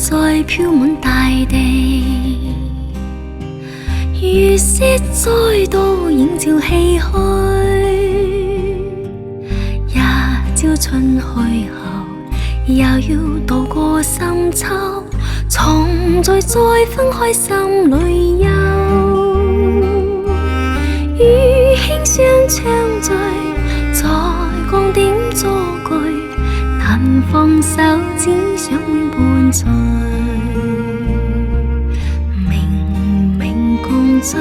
再飄滿大地，月色再度映照唏噓，一朝春去後，又要渡過深秋，重聚再分開心裏憂，與輕聲暢聚，在崗點坐句，難放手，只想永伴隨，明明共醉，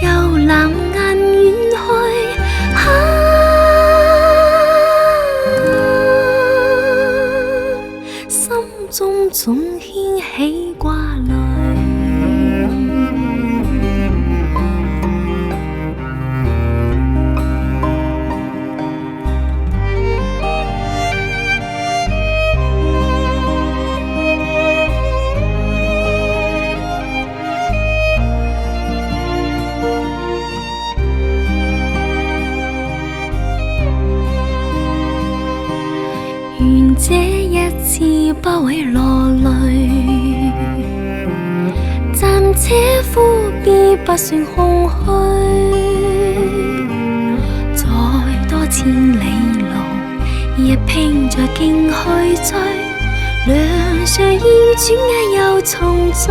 又藍顏遠去，心中總掀起掛慮。願這一次不會落淚，暫且呼別不算空虛，再多千里路，亦拼着勁去追，兩相依轉眼又重聚，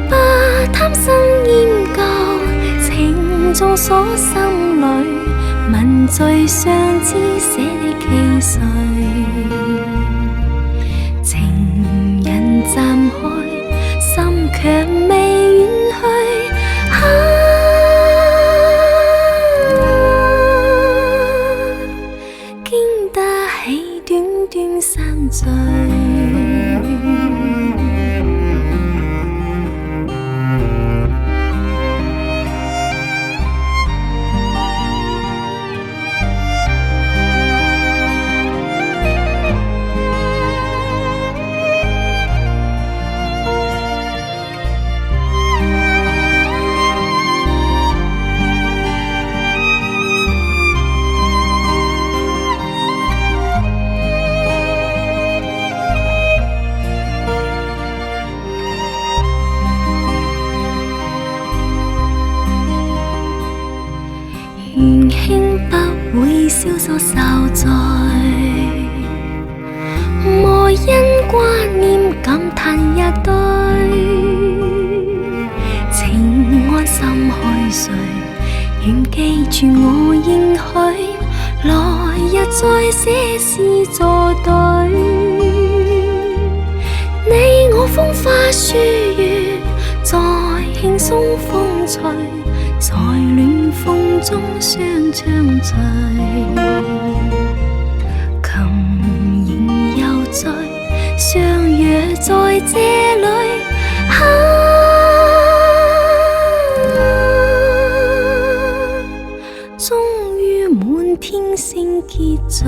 不貪新厭舊，情眾鎖心裏，問最相知寫你寄誰？情人暫開，心卻未遠去，經得起短短散聚。願輕不會消瘦受罪，莫因掛念感嘆一堆，情安心去睡，願記住我應許，來日再寫詩作對，你我風花雪月，在輕鬆風趣，在暖風中相暢聚，琴弦又醉，相約在這裏，終於滿天星結聚。